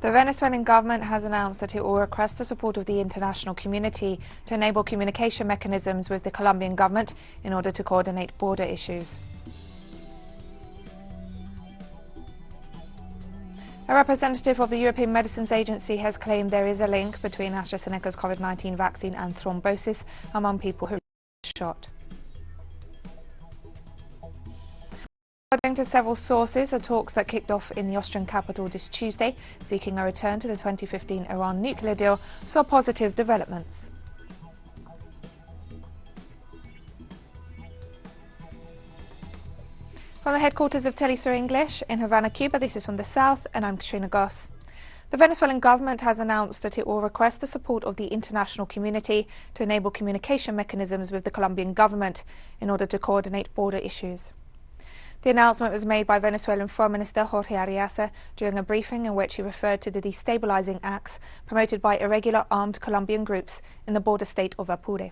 The Venezuelan government has announced that it will request the support of the international community to enable communication mechanisms with the Colombian government in order to coordinate border issues. A representative of the European Medicines Agency has claimed there is a link between AstraZeneca's COVID-19 vaccine and thrombosis among people who were shot. According to several sources, the talks that kicked off in the Austrian capital this Tuesday, seeking a return to the 2015 Iran nuclear deal, saw positive developments. From the headquarters of teleSUR English in Havana, Cuba, this is from the South, and I'm Katrina Goss. The Venezuelan government has announced that it will request the support of the international community to enable communication mechanisms with the Colombian government in order to coordinate border issues. The announcement was made by Venezuelan Foreign Minister Jorge Arreaza during a briefing in which he referred to the destabilizing acts promoted by irregular armed Colombian groups in the border state of Apure.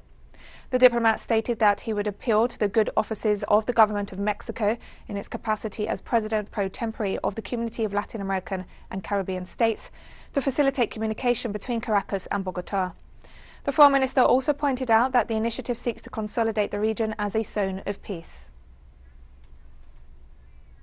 The diplomat stated that he would appeal to the good offices of the government of Mexico in its capacity as president pro tempore of the Community of Latin American and Caribbean States to facilitate communication between Caracas and Bogota. The Foreign Minister also pointed out that the initiative seeks to consolidate the region as a zone of peace.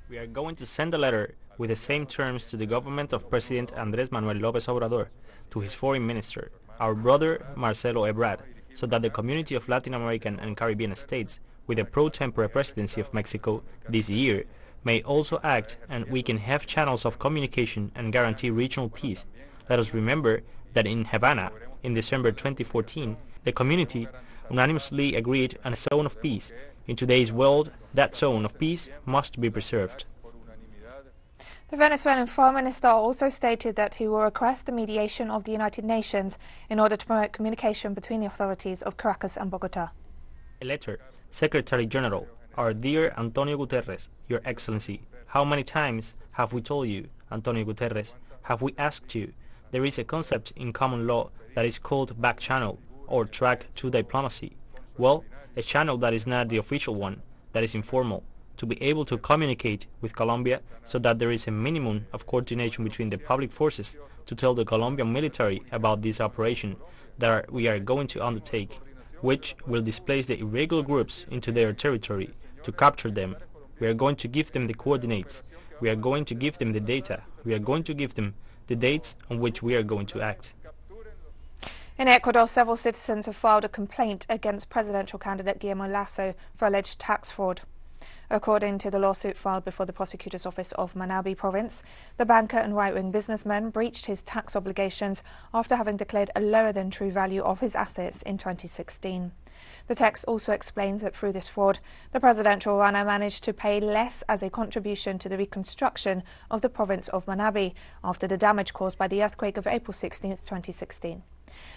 We are going to send a letter with the same terms to the government of President Andrés Manuel López Obrador, to his foreign minister, our brother Marcelo Ebrard, so that the Community of Latin American and Caribbean States, with the pro tempore presidency of Mexico this year, may also act and we can have channels of communication and guarantee regional peace. Let us remember that in Havana, in December 2014, the community unanimously agreed on a zone of peace. In today's world, that zone of peace must be preserved. The Venezuelan Foreign Minister also stated that he will request the mediation of the United Nations in order to promote communication between the authorities of Caracas and Bogota. A letter, Secretary General, our dear Antonio Guterres, Your Excellency, how many times have we told you, Antonio Guterres, have we asked you? There is a concept in common law that is called Backchannel, or track to diplomacy. Well, a channel that is not the official one, that is informal, to be able to communicate with Colombia so that there is a minimum of coordination between the public forces to tell the Colombian military about this operation that we are going to undertake, which will displace the irregular groups into their territory to capture them. We are going to give them the coordinates, we are going to give them the data, we are going to give them the dates on which we are going to act. In Ecuador, several citizens have filed a complaint against presidential candidate Guillermo Lasso for alleged tax fraud. According to the lawsuit filed before the prosecutor's office of Manabí province, the banker and right-wing businessman breached his tax obligations after having declared a lower-than-true value of his assets in 2016. The text also explains that through this fraud, the presidential runner managed to pay less as a contribution to the reconstruction of the province of Manabí after the damage caused by the earthquake of April 16, 2016.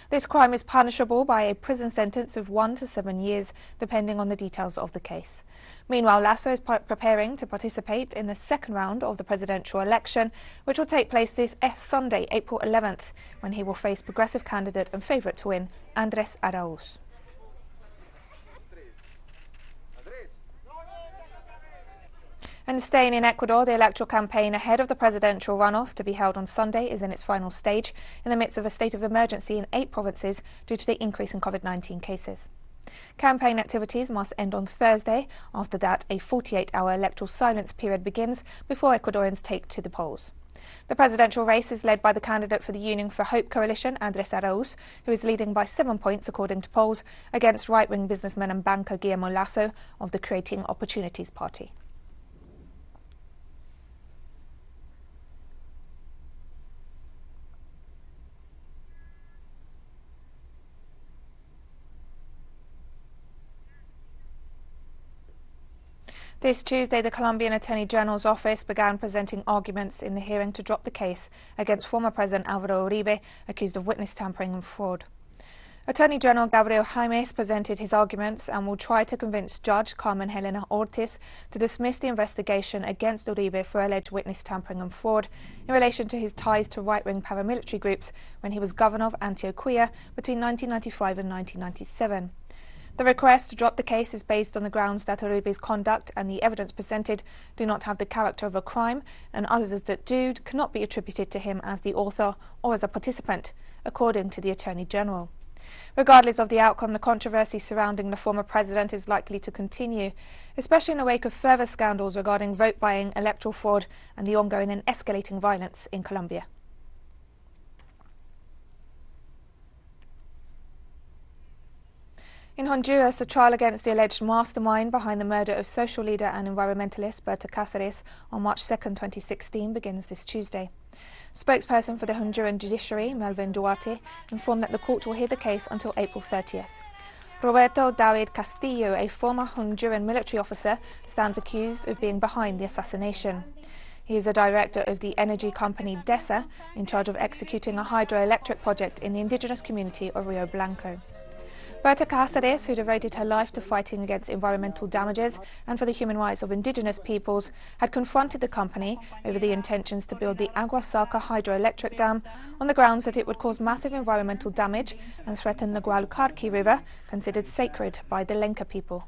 This crime is punishable by a prison sentence of 1 to 7 years, depending on the details of the case. Meanwhile, Lasso is preparing to participate in the second round of the presidential election, which will take place this Sunday, April 11th, when he will face progressive candidate and favourite to win, Andrés Araúz. And staying in Ecuador, the electoral campaign ahead of the presidential runoff to be held on Sunday is in its final stage in the midst of a state of emergency in 8 provinces due to the increase in COVID-19 cases. Campaign activities must end on Thursday. After that, a 48-hour electoral silence period begins before Ecuadorians take to the polls. The presidential race is led by the candidate for the Union for Hope coalition, Andrés Araúz, who is leading by 7 points according to polls, against right-wing businessman and banker Guillermo Lasso of the Creating Opportunities Party. This Tuesday, the Colombian Attorney General's office began presenting arguments in the hearing to drop the case against former President Álvaro Uribe, accused of witness tampering and fraud. Attorney General Gabriel Jaimes presented his arguments and will try to convince Judge Carmen Helena Ortiz to dismiss the investigation against Uribe for alleged witness tampering and fraud in relation to his ties to right-wing paramilitary groups when he was governor of Antioquia between 1995 and 1997. The request to drop the case is based on the grounds that Uribe's conduct and the evidence presented do not have the character of a crime, and others that do cannot be attributed to him as the author or as a participant, according to the Attorney General. Regardless of the outcome, the controversy surrounding the former president is likely to continue, especially in the wake of further scandals regarding vote buying, electoral fraud, and the ongoing and escalating violence in Colombia. In Honduras, the trial against the alleged mastermind behind the murder of social leader and environmentalist Berta Caceres on March 2, 2016 begins this Tuesday. Spokesperson for the Honduran judiciary, Melvin Duarte, informed that the court will hear the case until April 30th. Roberto David Castillo, a former Honduran military officer, stands accused of being behind the assassination. He is a director of the energy company DESA, in charge of executing a hydroelectric project in the indigenous community of Rio Blanco. Berta Caceres, who devoted her life to fighting against environmental damages and for the human rights of indigenous peoples, had confronted the company over the intentions to build the Agua Salca hydroelectric dam on the grounds that it would cause massive environmental damage and threaten the Gualcarqui River, considered sacred by the Lenca people.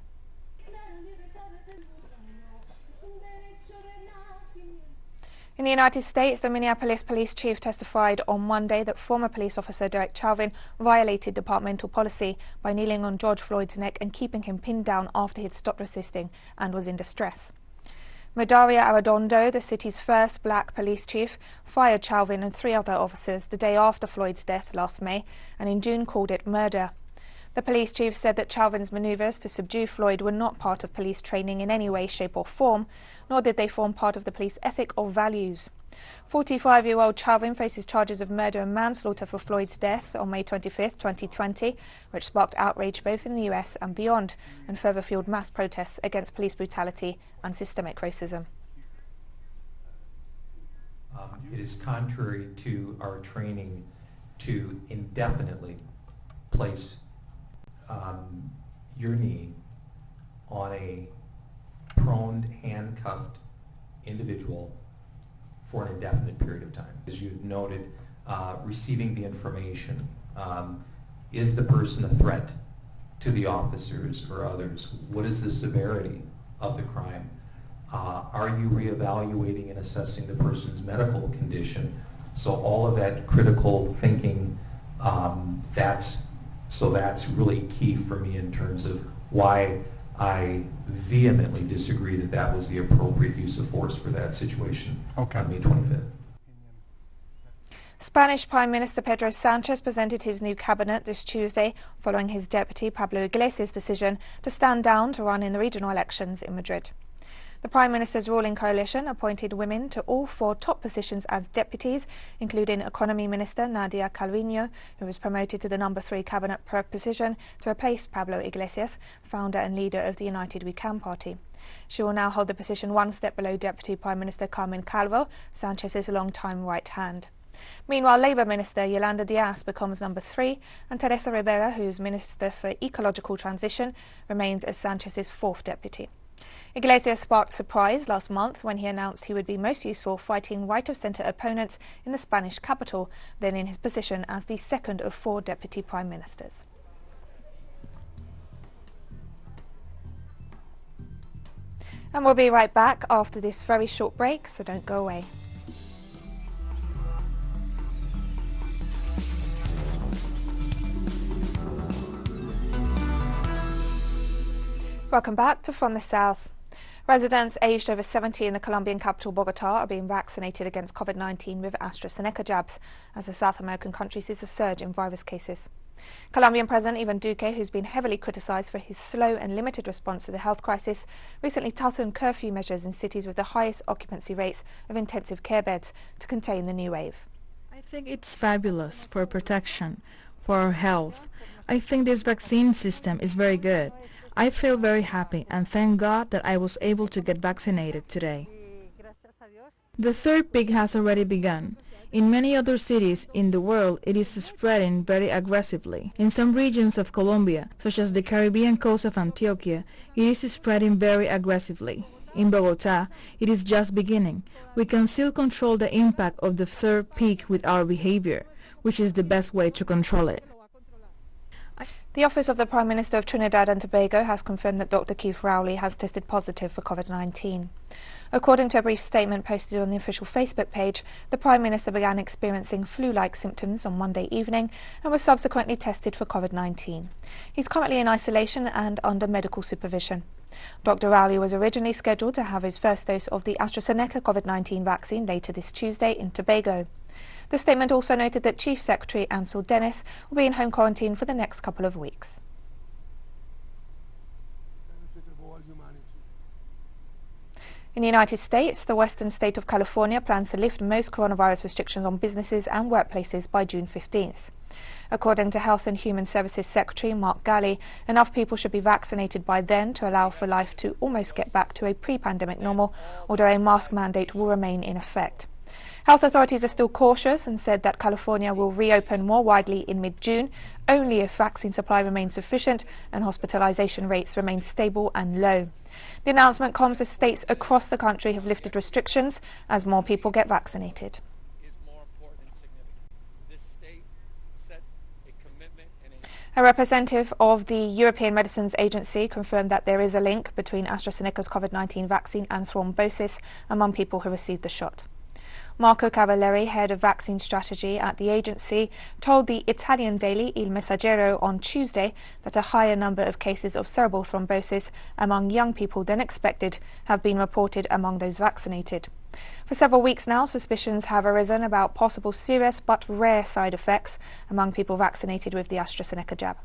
In the United States, the Minneapolis police chief testified on Monday that former police officer Derek Chauvin violated departmental policy by kneeling on George Floyd's neck and keeping him pinned down after he had stopped resisting and was in distress. Medaria Arredondo, the city's first black police chief, fired Chauvin and 3 other officers the day after Floyd's death last May, and in June called it murder. The police chief said that Chauvin's manoeuvres to subdue Floyd were not part of police training in any way, shape or form, nor did they form part of the police ethic or values. 45-year-old Chauvin faces charges of murder and manslaughter for Floyd's death on May 25, 2020, which sparked outrage both in the US and beyond, and further fueled mass protests against police brutality and systemic racism. It is contrary to our training to indefinitely place your knee on a prone, handcuffed individual for an indefinite period of time. As you noted, receiving the information, is the person a threat to the officers or others? What is the severity of the crime? Are you reevaluating and assessing the person's medical condition? So all of that critical thinking, that's really key for me in terms of why I vehemently disagree that that was the appropriate use of force for that situation on May 25th. Spanish Prime Minister Pedro Sanchez presented his new cabinet this Tuesday following his deputy Pablo Iglesias' decision to stand down to run in the regional elections in Madrid. The Prime Minister's ruling coalition appointed women to all 4 top positions as deputies, including Economy Minister Nadia Calviño, who was promoted to the number 3 cabinet position to replace Pablo Iglesias, founder and leader of the United We Can party. She will now hold the position 1 step below Deputy Prime Minister Carmen Calvo, Sanchez's longtime right hand. Meanwhile, Labour Minister Yolanda Díaz becomes number 3, and Teresa Rivera, who is Minister for Ecological Transition, remains as Sanchez's 4th deputy. Iglesias sparked surprise last month when he announced he would be most useful fighting right-of-centre opponents in the Spanish capital, then in his position as the 2nd of 4 deputy prime ministers. And we'll be right back after this very short break, so don't go away. Welcome back to From the South. Residents aged over 70 in the Colombian capital Bogota are being vaccinated against COVID-19 with AstraZeneca jabs, as the South American country sees a surge in virus cases. Colombian President Ivan Duque, who's been heavily criticised for his slow and limited response to the health crisis, recently toughened curfew measures in cities with the highest occupancy rates of intensive care beds to contain the new wave. I think it's fabulous for protection, for our health. I think this vaccine system is very good. I feel very happy and thank God that I was able to get vaccinated today. The 3rd peak has already begun. In many other cities in the world, it is spreading very aggressively. In some regions of Colombia, such as the Caribbean coast of Antioquia, it is spreading very aggressively. In Bogota, it is just beginning. We can still control the impact of the 3rd peak with our behavior, which is the best way to control it. The Office of the Prime Minister of Trinidad and Tobago has confirmed that Dr. Keith Rowley has tested positive for COVID-19. According to a brief statement posted on the official Facebook page, the Prime Minister began experiencing flu-like symptoms on Monday evening and was subsequently tested for COVID-19. He's currently in isolation and under medical supervision. Dr. Rowley was originally scheduled to have his first dose of the AstraZeneca COVID-19 vaccine later this Tuesday in Tobago. The statement also noted that Chief Secretary Ansel Dennis will be in home quarantine for the next couple of weeks. In the United States, the western state of California plans to lift most coronavirus restrictions on businesses and workplaces by June 15th. According to Health and Human Services Secretary Mark Ghaly, enough people should be vaccinated by then to allow for life to almost get back to a pre-pandemic normal, although a mask mandate will remain in effect. Health authorities are still cautious and said that California will reopen more widely in mid-June only if vaccine supply remains sufficient and hospitalization rates remain stable and low. The announcement comes as states across the country have lifted restrictions as more people get vaccinated. A representative of the European Medicines Agency confirmed that there is a link between AstraZeneca's COVID-19 vaccine and thrombosis among people who received the shot. Marco Cavalieri, head of vaccine strategy at the agency, told the Italian daily Il Messaggero on Tuesday that a higher number of cases of cerebral thrombosis among young people than expected have been reported among those vaccinated. For several weeks now, suspicions have arisen about possible serious but rare side effects among people vaccinated with the AstraZeneca jab.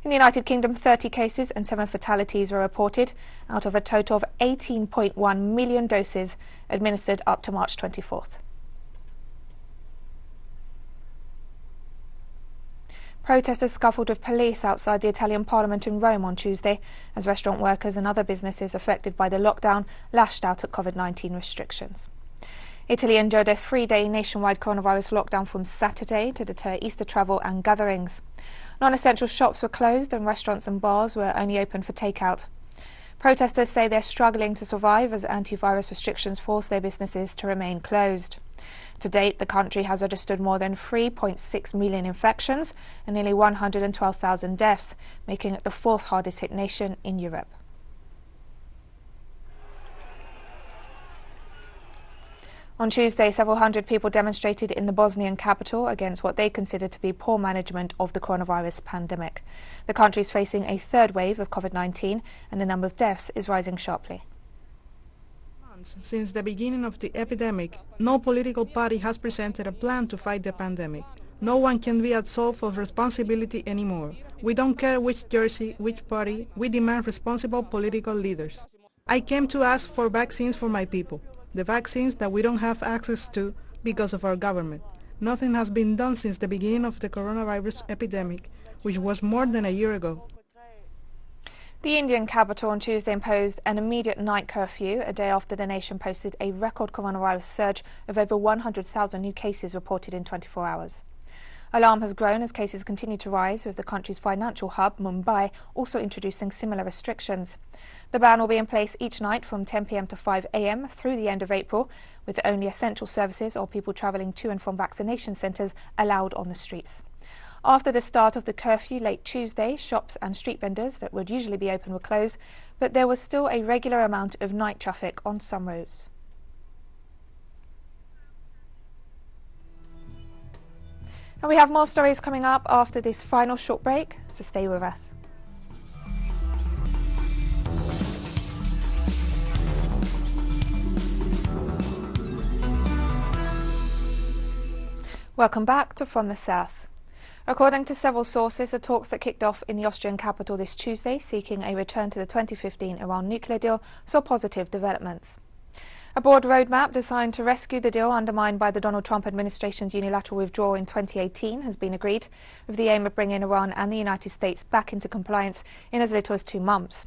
In the United Kingdom, 30 cases and 7 fatalities were reported out of a total of 18.1 million doses administered up to March 24th. Protesters scuffled with police outside the Italian Parliament in Rome on Tuesday as restaurant workers and other businesses affected by the lockdown lashed out at COVID-19 restrictions. Italy endured a 3-day nationwide coronavirus lockdown from Saturday to deter Easter travel and gatherings. Non-essential shops were closed and restaurants and bars were only open for takeout. Protesters say they're struggling to survive as antivirus restrictions force their businesses to remain closed. To date, the country has registered more than 3.6 million infections and nearly 112,000 deaths, making it the 4th hardest hit nation in Europe. On Tuesday, several hundred people demonstrated in the Bosnian capital against what they consider to be poor management of the coronavirus pandemic. The country is facing a 3rd wave of COVID-19 and the number of deaths is rising sharply. Since the beginning of the epidemic, no political party has presented a plan to fight the pandemic. No one can be absolved of responsibility anymore. We don't care which jersey, which party, we demand responsible political leaders. I came to ask for vaccines for my people. The vaccines that we don't have access to because of our government. Nothing has been done since the beginning of the coronavirus epidemic, which was more than a year ago. The Indian capital on Tuesday imposed an immediate night curfew, a day after the nation posted a record coronavirus surge of over 100,000 new cases reported in 24 hours. Alarm has grown as cases continue to rise, with the country's financial hub, Mumbai, also introducing similar restrictions. The ban will be in place each night from 10 p.m. to 5 a.m. through the end of April, with only essential services or people travelling to and from vaccination centres allowed on the streets. After the start of the curfew late Tuesday, shops and street vendors that would usually be open were closed, but there was still a regular amount of night traffic on some roads. And we have more stories coming up after this final short break, so stay with us. Welcome back to From the South. According to several sources, the talks that kicked off in the Austrian capital this Tuesday, seeking a return to the 2015 Iran nuclear deal, saw positive developments. A broad roadmap designed to rescue the deal undermined by the Donald Trump administration's unilateral withdrawal in 2018 has been agreed, with the aim of bringing Iran and the United States back into compliance in as little as 2 months.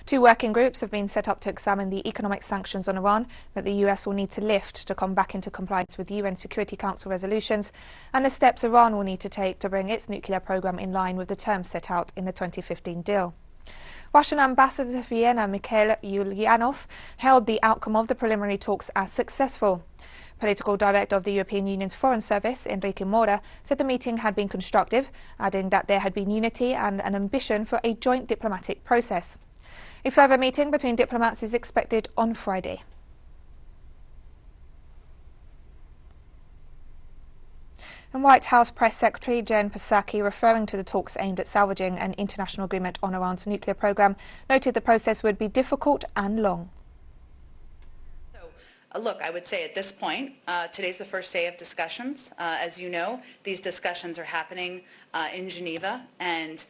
2 working groups have been set up to examine the economic sanctions on Iran that the US will need to lift to come back into compliance with UN Security Council resolutions, and the steps Iran will need to take to bring its nuclear program in line with the terms set out in the 2015 deal. Russian Ambassador to Vienna Mikhail Ulyanov hailed the outcome of the preliminary talks as successful. Political Director of the European Union's Foreign Service, Enrique Mora, said the meeting had been constructive, adding that there had been unity and an ambition for a joint diplomatic process. A further meeting between diplomats is expected on Friday. And White House Press Secretary Jen Psaki, referring to the talks aimed at salvaging an international agreement on Iran's nuclear program, noted the process would be difficult and long. Look, I would say at this point, today's the first day of discussions. As you know, these discussions are happening in Geneva, and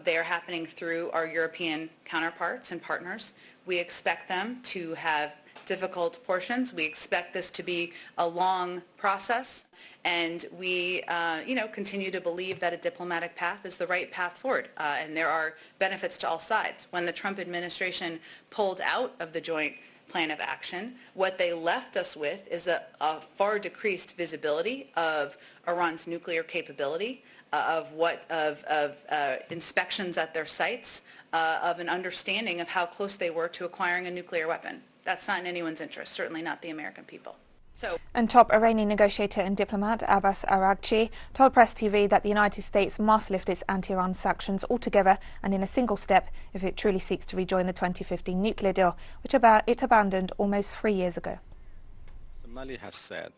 they are happening through our European counterparts and partners. We expect them to have difficult portions. We expect this to be a long process, and we continue to believe that a diplomatic path is the right path forward, and there are benefits to all sides. When the Trump administration pulled out of the joint plan of action, what they left us with is a far decreased visibility of Iran's nuclear capability, of inspections at their sites, of an understanding of how close they were to acquiring a nuclear weapon. That's not in anyone's interest, certainly not the American people. And top Iranian negotiator and diplomat Abbas Araghchi told Press TV that the United States must lift its anti-Iran sanctions altogether and in a single step if it truly seeks to rejoin the 2015 nuclear deal, which it abandoned almost 3 years ago. Mali has said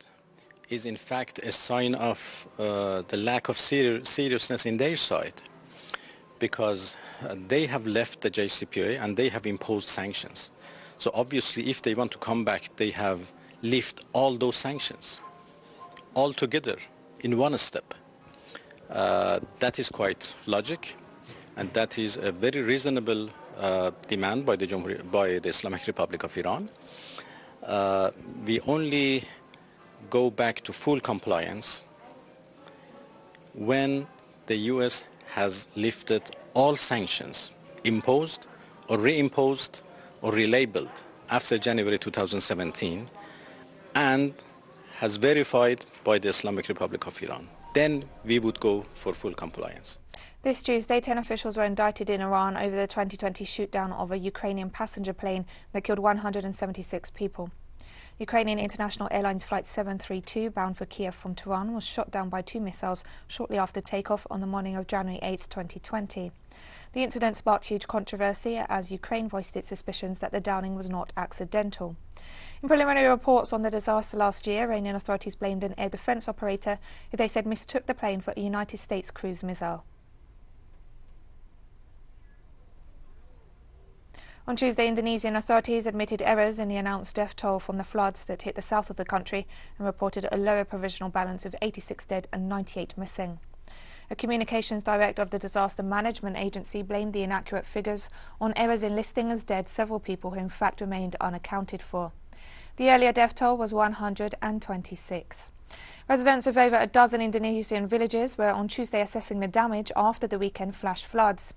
is in fact a sign of the lack of seriousness in their side, because they have left the JCPOA and they have imposed sanctions. So obviously if they want to come back, they have lift all those sanctions all together in one step. That is quite logic, and that is a very reasonable demand by the Islamic Republic of Iran. We only go back to full compliance when the US has lifted all sanctions imposed or reimposed or relabeled after January 2017 and has verified by the Islamic Republic of Iran. Then we would go for full compliance. This Tuesday, 10 officials were indicted in Iran over the 2020 shootdown of a Ukrainian passenger plane that killed 176 people. Ukrainian International Airlines Flight 732, bound for Kiev from Tehran, was shot down by 2 missiles shortly after takeoff on the morning of January 8, 2020. The incident sparked huge controversy as Ukraine voiced its suspicions that the downing was not accidental. In preliminary reports on the disaster last year, Iranian authorities blamed an air defense operator who they said mistook the plane for a United States cruise missile. On Tuesday, Indonesian authorities admitted errors in the announced death toll from the floods that hit the south of the country and reported a lower provisional balance of 86 dead and 98 missing. A communications director of the Disaster Management Agency blamed the inaccurate figures on errors in listing as dead several people who in fact remained unaccounted for. The earlier death toll was 126. Residents of over a dozen Indonesian villages were on Tuesday assessing the damage after the weekend flash floods.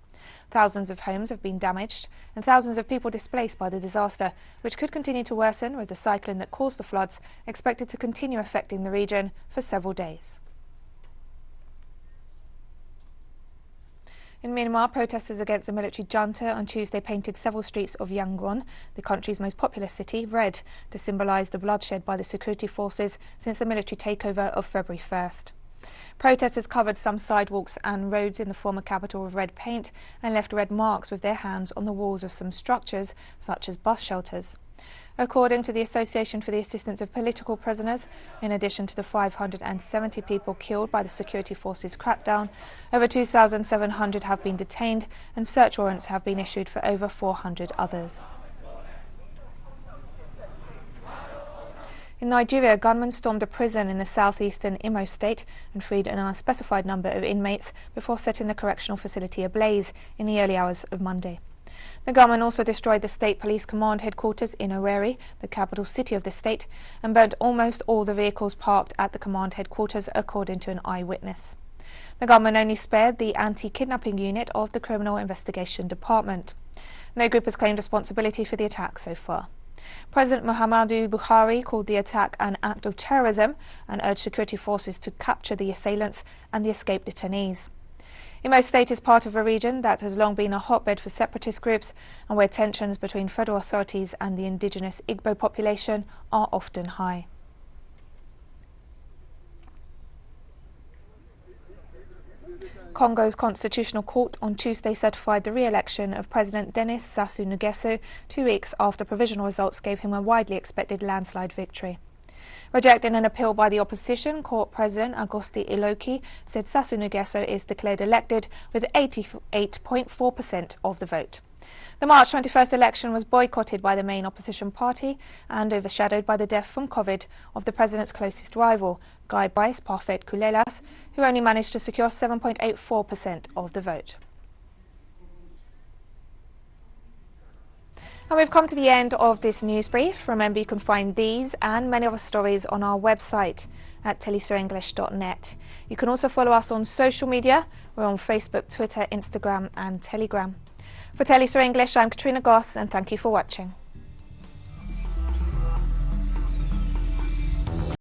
Thousands of homes have been damaged and thousands of people displaced by the disaster, which could continue to worsen with the cyclone that caused the floods expected to continue affecting the region for several days. In Myanmar, protesters against the military junta on Tuesday painted several streets of Yangon, the country's most populous city, red to symbolize the bloodshed by the security forces since the military takeover of February 1st. Protesters covered some sidewalks and roads in the former capital with red paint and left red marks with their hands on the walls of some structures, such as bus shelters. According to the Association for the Assistance of Political Prisoners, in addition to the 570 people killed by the security forces crackdown, over 2,700 have been detained and search warrants have been issued for over 400 others. In Nigeria, gunmen stormed a prison in the southeastern Imo state and freed an unspecified number of inmates before setting the correctional facility ablaze in the early hours of Monday. The gunmen also destroyed the State Police Command headquarters in Owerri, the capital city of the state, and burnt almost all the vehicles parked at the command headquarters, according to an eyewitness. The gunmen only spared the anti-kidnapping unit of the Criminal Investigation Department. No group has claimed responsibility for the attack so far. President Muhammadu Buhari called the attack an act of terrorism and urged security forces to capture the assailants and the escaped detainees. Imo State is part of a region that has long been a hotbed for separatist groups and where tensions between federal authorities and the indigenous Igbo population are often high. Congo's Constitutional Court on Tuesday certified the re-election of President Denis Sasuna 2 weeks after provisional results gave him a widely expected landslide victory. Rejecting an appeal by the opposition, court president Agosti Iloki said Sasuna is declared elected with 88.4% of the vote. The March 21st election was boycotted by the main opposition party and overshadowed by the death from COVID of the president's closest rival, Guy Brice Parfait Kulelas, who only managed to secure 7.84% of the vote. And we've come to the end of this news brief. Remember, you can find these and many other stories on our website at telesurenglish.net. You can also follow us on social media. We're on Facebook, Twitter, Instagram and Telegram. For teleSUR English, I'm Katrina Goss, and thank you for watching.